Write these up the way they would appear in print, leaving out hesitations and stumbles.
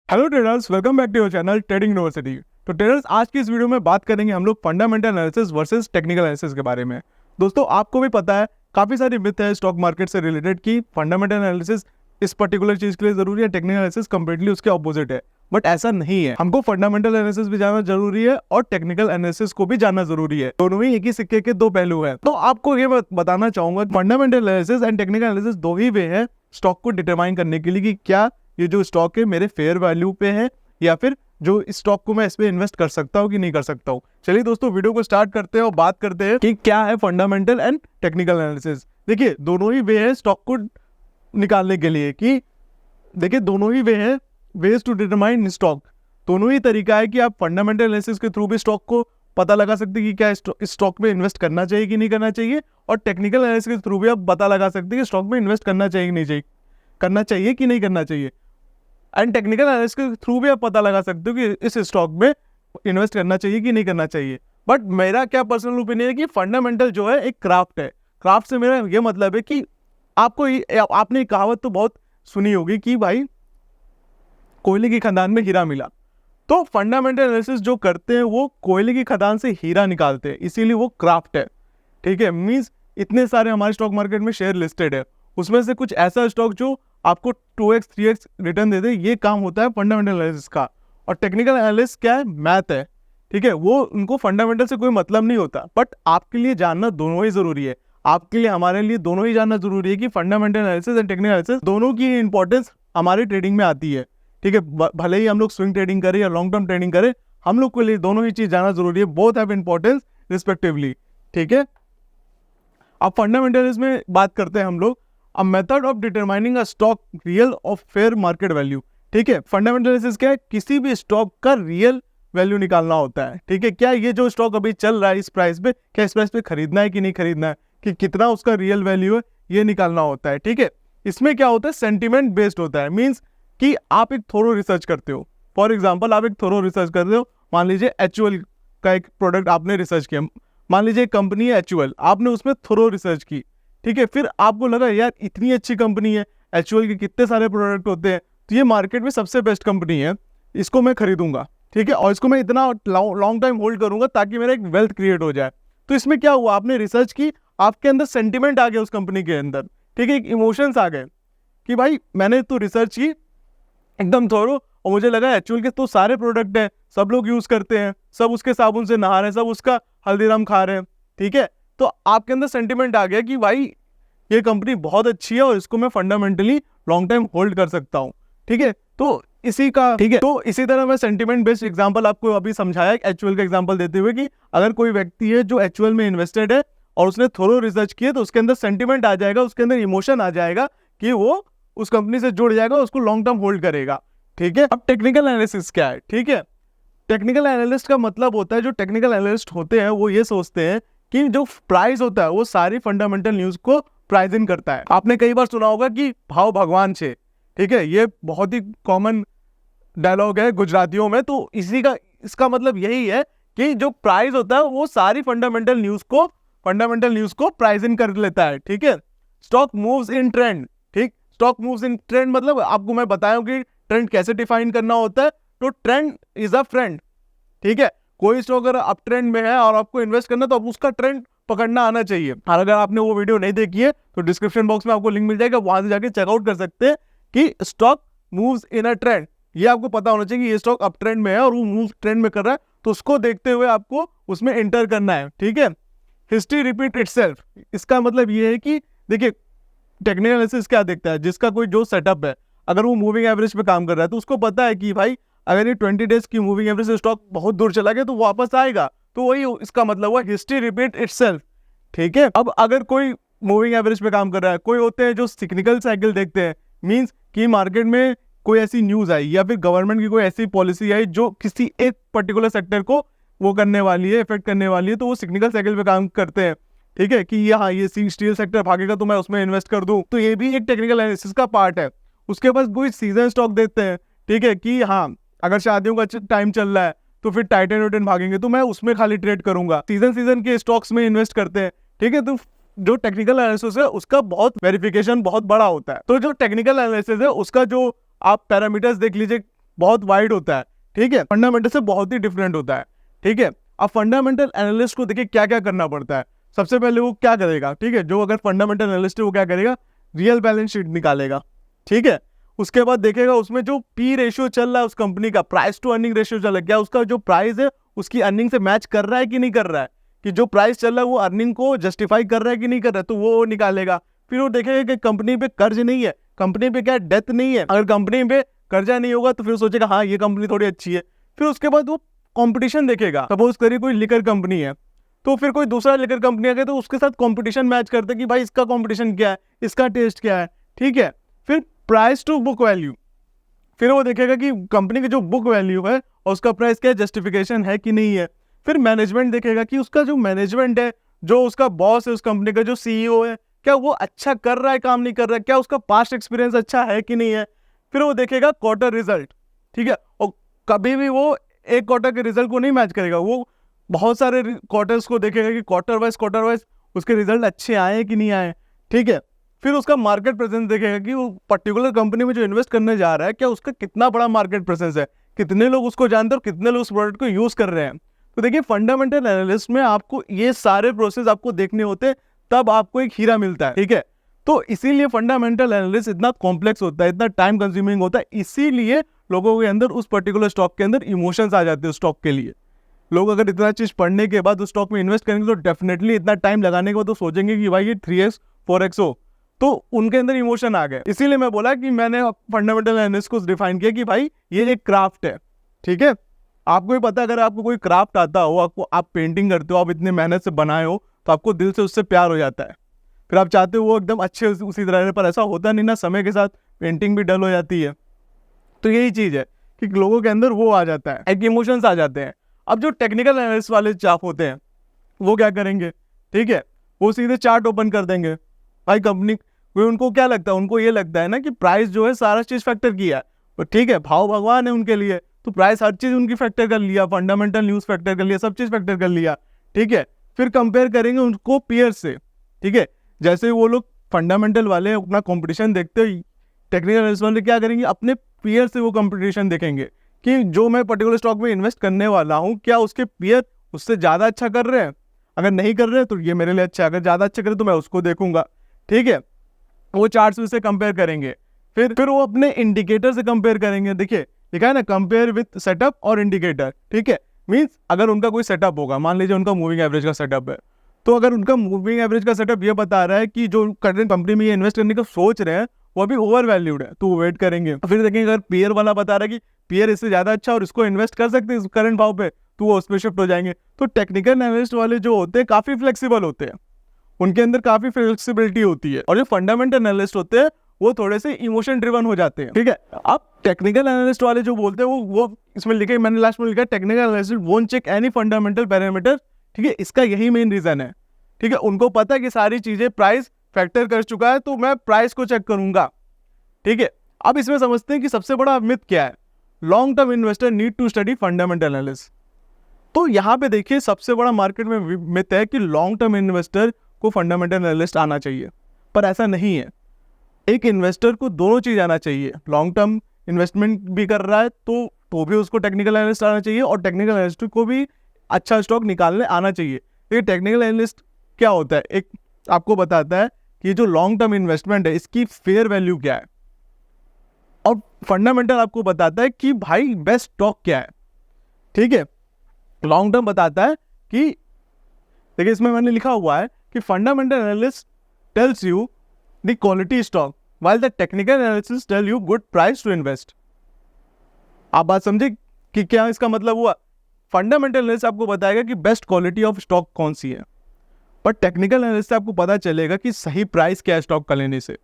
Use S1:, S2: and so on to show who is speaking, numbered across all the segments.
S1: Hello traders, welcome back to your channel trading university. तो traders, आज की इस वीडियो में बात करेंगे हम लोग fundamental analysis versus technical analysis के बारे में। दोस्तों, आपको भी पता है काफ़ी सारी मिथ है स्टॉक मार्केट से रिलेटेड कि फंडामेंटल एनालिसिस इस पर्टिकुलर चीज़ के लिए जरूरी है, टेक्निकल एनालिसिस कंप्लीटली उसके ऑपोजिट है। बट ऐसा नहीं है, हमको फंडामेंटल एनालिसिस भी जानना जरूरी है और टेक्निकल एनालिसिस को भी जानना जरूरी है। दोनों ही एक ही सिक्के के दो पहलू हैं। तो आपको ये बताना चाहूंगा, fundamental analysis and technical analysis दो ही वे है स्टॉक को डिटरमाइन करने के लिए कि क्या ये जो स्टॉक है मेरे फेयर वैल्यू पे है या फिर जो स्टॉक को मैं इस पे इन्वेस्ट कर सकता हूँ कि नहीं कर सकता हूँ। चलिए दोस्तों, वीडियो को स्टार्ट करते हैं और बात करते हैं कि क्या है फंडामेंटल एंड टेक्निकल एनालिसिस। देखिए, दोनों ही वे है स्टॉक को निकालने के लिए कि देखिए दोनों ही वे है वेज टू डिटरमाइन स्टॉक। दोनों ही तरीका है कि आप फंडामेंटल एनालिसिस के थ्रू भी स्टॉक को पता लगा सकते हैं कि क्या इस स्टॉक में इन्वेस्ट करना चाहिए कि नहीं करना चाहिए, और टेक्निकल एनालिसिस के थ्रू भी आप पता लगा सकते हैं कि स्टॉक में इन्वेस्ट करना चाहिए कि नहीं चाहिए, करना चाहिए कि नहीं करना चाहिए। एंड टेक्निकल एनालिसिस के थ्रू भी आप पता लगा सकते हो कि इस स्टॉक में इन्वेस्ट करना चाहिए कि नहीं करना चाहिए। बट मेरा क्या पर्सनल ओपिनियन है कि फंडामेंटल जो है एक क्राफ्ट है। क्राफ्ट से मेरा ये मतलब है कि आपने कहावत तो बहुत सुनी होगी कि भाई कोयले की खदान में हीरा मिला। तो फंडामेंटल एनालिसिस जो करते हैं वो कोयले की खदान से हीरा निकालते हैं, इसीलिए वो क्राफ्ट है। ठीक है, मींस इतने सारे हमारे स्टॉक मार्केट में शेयर लिस्टेड है, उसमें से कुछ ऐसा स्टॉक जो आपको 2x 3x रिटर्न दे दे, ये काम होता है फंडामेंटल एनालिसिस का। और टेक्निकल एनालिसिस क्या है? मैथ है। ठीक है, वो उनको फंडामेंटल से कोई मतलब नहीं होता, बट आपके लिए जानना दोनों ही जरूरी है। आपके लिए, हमारे लिए दोनों ही जानना जरूरी है कि fundamental analysis and technical analysis दोनों की इंपॉर्टेंस हमारी ट्रेडिंग में आती है। ठीक है, भले ही हम लोग स्विंग ट्रेडिंग करें या लॉन्ग टर्म ट्रेडिंग करें, हम लोग के लिए दोनों ही चीज जानना जरूरी है। Both have importance respectively. ठीक है, अब फंडामेंटल में बात करते हैं हम लोग a method of determining a stock real of fair market value. ठीक है, फंडामेंटल एनालिसिस क्या है? किसी भी स्टॉक का रियल वैल्यू निकालना होता है। ठीक है, क्या ये जो स्टॉक अभी चल रहा है इस प्राइस पे, क्या इस प्राइस पे खरीदना है कि नहीं खरीदना है, कि कितना उसका रियल वैल्यू है, ये निकालना होता है। ठीक है, इसमें क्या होता है? सेंटिमेंट बेस्ड होता है। मीन्स कि आप एक थोरो रिसर्च करते हो। फॉर एग्जाम्पल, आप एक थोरो रिसर्च करते हो। मान लीजिए एचयूएल का एक प्रोडक्ट आपने रिसर्च किया। मान लीजिए एक कंपनी है एचयूएल, आपने उसमें थोरो रिसर्च की। ठीक है, फिर आपको लगा यार इतनी अच्छी कंपनी है, एचयूएल के कितने सारे प्रोडक्ट होते हैं, तो ये मार्केट में सबसे बेस्ट कंपनी है, इसको मैं खरीदूंगा। ठीक है, और इसको मैं इतना लॉन्ग टाइम होल्ड करूंगा ताकि मेरा एक वेल्थ क्रिएट हो जाए। तो इसमें क्या हुआ? आपने रिसर्च की, आपके अंदर सेंटिमेंट आ गया उस कंपनी के अंदर। ठीक है, एक इमोशंस आ गए कि भाई मैंने तो रिसर्च की एकदम थोरो, और मुझे लगा एचयूएल के तो सारे प्रोडक्ट हैं, सब लोग यूज करते हैं, सब उसके साबुन से नहा रहे हैं, सब उसका हल्दीराम खा रहे हैं। ठीक है, तो आपके अंदर सेंटिमेंट आ गया कि भाई ये कंपनी बहुत अच्छी है और इसको मैं फंडामेंटली लॉन्ग टाइम होल्ड कर सकता हूँ। ठीक है, तो इसी तरह मैं सेंटिमेंट बेस्ड एग्जांपल आपको अभी समझाया एचयूएल का एग्जांपल देते हुए कि अगर कोई व्यक्ति है जो एचयूएल में इन्वेस्टेड है और उसने थोरो रिसर्च किया, तो उसके अंदर सेंटिमेंट आ जाएगा, उसके अंदर इमोशन आ जाएगा कि वो उस कंपनी से जुड़ जाएगा, उसको लॉन्ग टर्म होल्ड करेगा। ठीक है, अब टेक्निकल एनालिसिस क्या है? ठीक है, टेक्निकल एनालिस्ट का मतलब होता है, जो टेक्निकल एनालिस्ट होते हैं वो ये सोचते हैं कि जो प्राइस होता है वो सारी फंडामेंटल न्यूज को प्राइज इन करता है। आपने कई बार सुना होगा कि भाव भगवान छे। ठीक है, ये बहुत ही कॉमन डायलॉग है गुजरातियों में। तो इसका मतलब यही है कि जो प्राइस होता है वो सारी फंडामेंटल न्यूज को प्राइज इन कर लेता है। ठीक है, स्टॉक मूव्स इन ट्रेंड। ठीक, स्टॉक मूव्स इन ट्रेंड मतलब आपको मैं बताया कि ट्रेंड कैसे डिफाइन करना होता है। तो ट्रेंड इज अ फ्रेंड। ठीक है, कोई स्टॉक अगर अप ट्रेंड में है और आपको इन्वेस्ट करना, तो अब उसका ट्रेंड पकड़ना आना चाहिए। और अगर आपने वो वीडियो नहीं देखी है तो डिस्क्रिप्शन बॉक्स में आपको लिंक मिल जाएगा, वहां से जाके चेकआउट कर सकते हैं कि stock moves in a trend. ये आपको पता होना चाहिए कि ये स्टॉक अप ट्रेंड में है और वो मूव ट्रेंड में कर रहा है, तो उसको देखते हुए आपको उसमें एंटर करना है। ठीक है, हिस्ट्री रिपीट इटसेल्फ, इसका मतलब ये है कि देखिए टेक्निकल एनालिसिस क्या देखता है, जिसका कोई जो सेटअप है, अगर वो मूविंग एवरेज पे काम कर रहा है तो उसको पता है कि भाई अगर ये 20 डेज की मूविंग एवरेज से स्टॉक बहुत दूर चला गया तो वापस आएगा, तो वही इसका मतलब हुआ हिस्ट्री रिपीट इटसेल्फ। ठीक है, अब अगर कोई मूविंग एवरेज पे काम कर रहा है, कोई होते हैं जो सिग्निकल साइकिल देखते हैं, मींस कि मार्केट में कोई ऐसी न्यूज आई या फिर गवर्नमेंट की कोई ऐसी पॉलिसी आई जो किसी एक पर्टिकुलर सेक्टर को वो करने वाली है, इफेक्ट करने वाली है, तो वो सिग्निकल साइकिल पे काम करते हैं। ठीक है, कि ये स्टील सेक्टर भागेगा तो मैं उसमें इन्वेस्ट कर दूं, तो ये भी एक टेक्निकल एनालिसिस का पार्ट है। उसके पास कोई सीजन स्टॉक देखते हैं। ठीक है, कि हाँ अगर शादियों का टाइम चल रहा है तो फिर टाइटन भागेंगे तो मैं उसमें खाली ट्रेड करूंगा, सीजन के स्टॉक्स में इन्वेस्ट करते हैं। ठीक है, तो जो टेक्निकल एनालिसिस है उसका बहुत वेरिफिकेशन बहुत बड़ा होता है। तो जो टेक्निकल एनालिसिस है उसका जो आप पैरामीटर्स देख लीजिए, बहुत वाइड होता है, ठीक है, फंडामेंटल से बहुत ही डिफरेंट होता है, ठीक है। अब फंडामेंटल एनालिस्ट को देखिए क्या क्या करना पड़ता है। सबसे पहले वो क्या करेगा, ठीक है, जो अगर फंडामेंटल एनालिस्ट है वो क्या करेगा, रियल बैलेंस शीट निकालेगा, ठीक है। उसके बाद देखेगा उसमें जो पी रेशियो चल रहा है उस कंपनी का, प्राइस टू अर्निंग रेशियो चल रहा है, क्या उसका जो प्राइस है उसकी अर्निंग से मैच कर रहा है कि नहीं कर रहा है, कि जो प्राइस चल रहा है वो अर्निंग को जस्टिफाई कर रहा है कि नहीं कर रहा है, तो वो निकालेगा। फिर वो देखेगा कि कंपनी पे कर्ज नहीं है, कंपनी पे क्या डेथ नहीं है। अगर कंपनी पे कर्जा नहीं होगा तो फिर सोचेगा हाँ ये कंपनी थोड़ी अच्छी है। फिर उसके बाद वो कंपटीशन देखेगा। सपोज करिए कोई लिकर कंपनी है, तो फिर कोई दूसरा लिकर कंपनी आ गया तो उसके साथ कंपटीशन मैच करते कि भाई इसका कंपटीशन क्या है, इसका टेस्ट क्या है, ठीक है। फिर प्राइस टू बुक वैल्यू, फिर वो देखेगा कि कंपनी की जो बुक वैल्यू है और उसका प्राइस क्या है, जस्टिफिकेशन है कि नहीं है। फिर मैनेजमेंट देखेगा कि उसका जो मैनेजमेंट है, जो उसका बॉस है उस कंपनी का, जो सीईओ है, क्या वो अच्छा कर रहा है, काम नहीं कर रहा है, क्या उसका पास्ट एक्सपीरियंस अच्छा है कि नहीं है। फिर वो देखेगा क्वार्टर रिजल्ट, ठीक है। और कभी भी वो एक क्वार्टर के रिजल्ट को नहीं मैच करेगा, वो बहुत सारे क्वार्टर्स को देखेगा कि क्वार्टर वाइज उसके रिजल्ट अच्छे आए कि नहीं आए, ठीक है। फिर उसका मार्केट प्रेजेंस देखेगा कि वो पर्टिकुलर कंपनी में जो इन्वेस्ट करने जा रहा है क्या उसका कितना बड़ा मार्केट प्रेजेंस है, कितने लोग उसको जानते हैं और कितने लोग उस प्रोडक्ट को यूज कर रहे हैं। तो देखिए फंडामेंटल एनालिस्ट में आपको ये सारे प्रोसेस आपको देखने होते हैं, तब आपको एक हीरा मिलता है, ठीक है। तो इसीलिए फंडामेंटल एनालिसिस इतना कॉम्प्लेक्स होता है, इतना टाइम कंज्यूमिंग होता है, इसीलिए लोगों के अंदर उस पर्टिकुलर स्टॉक के अंदर इमोशंस आ जाते हैं स्टॉक के लिए। लोग अगर इतना चीज पढ़ने के बाद उस स्टॉक में इन्वेस्ट करेंगे तो डेफिनेटली इतना टाइम लगाने के बाद तो सोचेंगे कि भाई ये 3x 4x हो, तो उनके अंदर इमोशन आ गए। इसीलिए मैं बोला कि मैंने फंडामेंटल एनालिसिस को डिफाइन किया कि भाई ये एक क्राफ्ट है, ठीक है। आपको भी पता है अगर आपको कोई क्राफ्ट आता हो, आपको आप पेंटिंग करते हो, आप इतने मेहनत से बनाए हो, तो आपको दिल से उससे प्यार हो जाता है। फिर आप चाहते हो वो एकदम अच्छे उसी तरह, पर ऐसा होता नहीं ना, समय के साथ पेंटिंग भी डल हो जाती है। तो यही चीज है कि लोगों के अंदर वो आ जाता है, एक इमोशंस आ जाते हैं। अब जो टेक्निकल एनालिस्ट वाले चाप होते हैं वो क्या करेंगे, ठीक है, वो सीधे चार्ट ओपन कर देंगे। भाई कंपनी उनको क्या लगता है, उनको ये लगता है ना कि प्राइस जो है सारा चीज फैक्टर किया है, तो ठीक है, भाव भगवान है उनके लिए, तो प्राइस हर चीज उनकी फैक्टर कर लिया, फंडामेंटल न्यूज फैक्टर कर लिया, सब चीज फैक्टर कर लिया, ठीक है। फिर कंपेयर करेंगे उनको पीयर से, ठीक है। जैसे वो लोग फंडामेंटल वाले अपना कंपटीशन देखते ही, टेक्निकल एनालिस्ट वाले क्या करेंगे, अपने पीयर से वो कंपटीशन देखेंगे कि जो मैं पर्टिकुलर स्टॉक में इन्वेस्ट करने वाला हूँ क्या उसके पीयर उससे ज़्यादा अच्छा कर रहे हैं। अगर नहीं कर रहे हैं तो ये मेरे लिए अच्छा है, अगर ज़्यादा अच्छा करे तो मैं उसको देखूंगा, ठीक है। वो चार्ट्स से कंपेयर करेंगे। फिर वो अपने इंडिकेटर से कंपेयर करेंगे। देखिए लिखा है ना, कंपेयर विथ सेटअप और इंडिकेटर, ठीक है। मीन्स अगर उनका कोई सेटअप होगा, मान लीजिए उनका मूविंग एवरेज का सेटअप है, तो अगर उनका मूविंग एवरेज का सेटअप ये बता रहा है कि जो करंट कंपनी में ये इन्वेस्ट करने का सोच रहे हैं वो अभी ओवर वैल्यूड है, तो वो वेट करेंगे। फिर देखेंगे अगर पीयर वाला बता रहा है कि पीयर इससे ज्यादा अच्छा और इसको इन्वेस्ट कर सकते हैं करंट भाव पे, तो वो उस पर शिफ्ट हो जाएंगे। तो टेक्निकल एनालिस्ट वाले जो होते हैं काफी फ्लेक्सिबल होते हैं, उनके अंदर काफी फ्लेक्सिबिलिटी होती है। और जो फंडामेंटल एनालिस्ट होते हैं वो थोड़े से इमोशन ड्रिवन हो जाते हैं, ठीक है। अब टेक्निकल एनालिस्ट वाले जो बोलते हैं वो इसमें लिखे, मैंने लास्ट में लिखा, technical analyst won't check any fundamental parameter, ठीक है। इसका यही मेन रीजन है, ठीक है। उनको पता है कि सारी चीजें प्राइस फैक्टर कर चुका है, तो मैं प्राइस को चेक करूंगा, ठीक है। अब इसमें समझते हैं कि सबसे बड़ा मिथ क्या है, long term investor need to study fundamental analysis. तो यहां पे देखिए सबसे बड़ा मार्केट में मिथ है कि लॉन्ग टर्म इन्वेस्टर को फंडामेंटल एनालिस्ट आना चाहिए, पर ऐसा नहीं है। एक इन्वेस्टर को दोनों चीज आना चाहिए, लॉन्ग टर्म इन्वेस्टमेंट भी कर रहा है तो भी उसको टेक्निकल एनालिस्ट आना चाहिए, और टेक्निकल एनालिस्ट को भी अच्छा स्टॉक निकालने आना चाहिए। ये टेक्निकल एनालिस्ट क्या होता है, एक आपको बताता है कि जो लॉन्ग टर्म इन्वेस्टमेंट है इसकी फेयर वैल्यू क्या है, और फंडामेंटल आपको बताता है कि भाई बेस्ट स्टॉक क्या है, ठीक है। लॉन्ग टर्म बताता है कि देखिए इसमें मैंने लिखा हुआ है कि fundamental analyst tells you the quality stock while the technical analysis tell you good price to invest. आप बात समझे कि क्या इसका मतलब हुआ, फंडामेंटल एनालिस्ट आपको बताएगा कि बेस्ट क्वालिटी ऑफ स्टॉक कौन सी है, पर टेक्निकल एनालिस्ट से आपको पता चलेगा कि सही प्राइस क्या है स्टॉक का लेने से,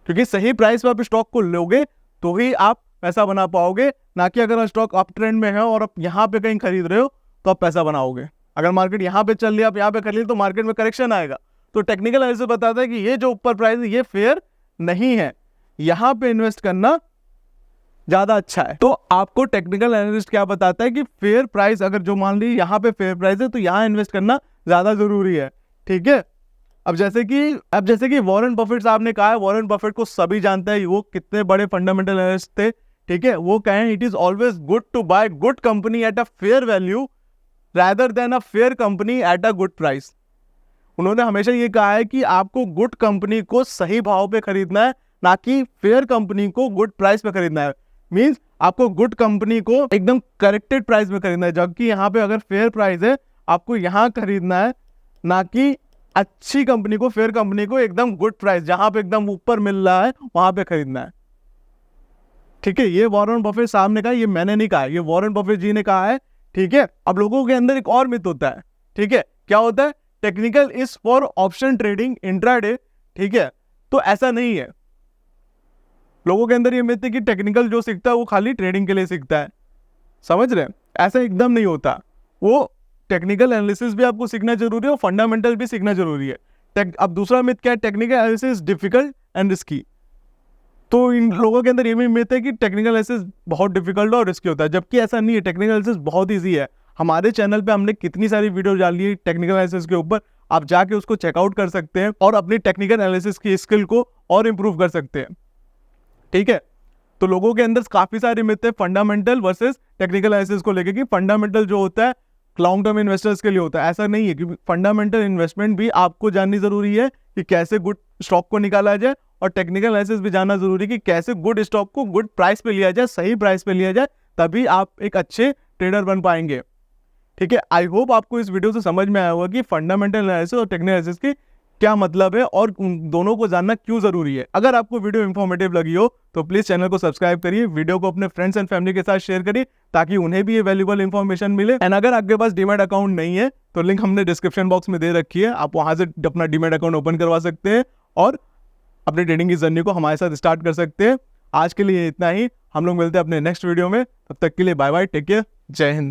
S1: क्योंकि सही प्राइस पर आप स्टॉक को लोगे तो ही आप पैसा बना पाओगे, ना कि अगर स्टॉक अप ट्रेंड में है और आप यहाँ पे कहीं खरीद रहे हो तो आप पैसा बनाओगे। अगर मार्केट यहाँ पे चल रही है, आप यहाँ पे खरीद तो मार्केट में करेक्शन आएगा। तो टेक्निकल एनालिसिस बताता है कि ये जो ऊपर प्राइस है ये फेयर नहीं है, यहाँ पे इन्वेस्ट करना ज्यादा अच्छा है। तो आपको टेक्निकल एनालिस्ट क्या बताता है कि फेयर प्राइस, अगर जो मान ली यहाँ पे फेयर प्राइस है तो यहाँ इन्वेस्ट करना ज्यादा जरूरी है, ठीक है। अब जैसे कि वॉरेन बफेट साहब ने कहा है, वॉरेन बफेट को सभी जानते हैं, वो कितने बड़े फंडामेंटल एनालिस्ट थे, ठीक है, वो कहें it is always good to buy good company at a fair value rather than a fair company at a good price. उन्होंने हमेशा ये कहा है कि आपको गुड कंपनी को सही भाव पे खरीदना है, ना कि फेयर कंपनी को गुड प्राइस पे खरीदना है। मींस आपको गुड कंपनी को एकदम करेक्टेड प्राइस में खरीदना है, जबकि यहाँ पे अगर फेयर प्राइस है आपको यहाँ खरीदना है, ना कि अच्छी कंपनी को, फेयर कंपनी को एकदम गुड प्राइस जहां पे एकदम ऊपर मिल रहा है वहां पे खरीदना है। ठीक है, ये वॉरेन बफेट साहब ने कहा, ये मैंने नहीं कहा, ये वॉरेन बफेट जी ने कहा है। ठीक है, अब लोगों के अंदर एक और मिथ होता है। ठीक है, क्या होता है? Technical is for option trading intraday. ठीक है, तो ऐसा नहीं है। लोगों के अंदर ये मिथ है कि टेक्निकल जो सीखता है वो खाली ट्रेडिंग के लिए सीखता है। समझ रहे हैं? ऐसा एकदम नहीं होता। वो टेक्निकल एनालिसिस भी आपको सीखना जरूरी है और फंडामेंटल भी सीखना जरूरी है। अब दूसरा मिथ क्या है? Technical analysis difficult and risky. तो इन लोगों के अंदर ये भी मिथ है कि टेक्निकल एनालिसिस बहुत डिफिकल्ट और रिस्की होता है, जबकि ऐसा नहीं है। टेक्निकल एनालिसिस बहुत ईजी है। हमारे चैनल पे हमने कितनी सारी वीडियो डाली है टेक्निकल एनालिसिस के ऊपर, आप जाके उसको चेकआउट कर सकते हैं और अपनी टेक्निकल एनालिसिस की स्किल को और इंप्रूव कर सकते हैं। ठीक है, तो लोगों के अंदर काफी सारी मिथ है फंडामेंटल वर्सेस टेक्निकल एनालिसिस को लेके, कि फंडामेंटल जो होता है लॉन्ग टर्म इन्वेस्टर्स के लिए होता है। ऐसा नहीं है, क्योंकि फंडामेंटल इन्वेस्टमेंट भी आपको जाननी जरूरी है कि कैसे गुड स्टॉक को निकाला जाए, और टेक्निकल एनालिसिस भी जानना जरूरी है कि कैसे गुड स्टॉक को गुड प्राइस पे लिया जाए, सही प्राइस पे लिया जाए, तभी आप एक अच्छे ट्रेडर बन पाएंगे। ठीक है, आई होप आपको इस वीडियो से समझ में आया होगा कि फंडामेंटल एनालिसिस और टेक्निकल एनालिसिस की क्या मतलब है और उन दोनों को जानना क्यों जरूरी है। अगर आपको वीडियो इंफॉर्मेटिव लगी हो तो प्लीज चैनल को सब्सक्राइब करिए, वीडियो को अपने फ्रेंड्स एंड फैमिली के साथ शेयर करिए ताकि उन्हें भी ये वैल्यूएबल इंफॉर्मेशन मिले। एंड अगर आपके पास डीमैट अकाउंट नहीं है तो लिंक हमने डिस्क्रिप्शन बॉक्स में दे रखी है, आप वहां से अपना डीमैट अकाउंट ओपन करवा सकते हैं और अपनी ट्रेडिंग की जर्नी को हमारे साथ स्टार्ट कर सकते हैं। आज के लिए इतना ही, हम लोग मिलते हैं अपने नेक्स्ट वीडियो में। तब तक के लिए बाय बाय, टेक केयर, जय हिंद।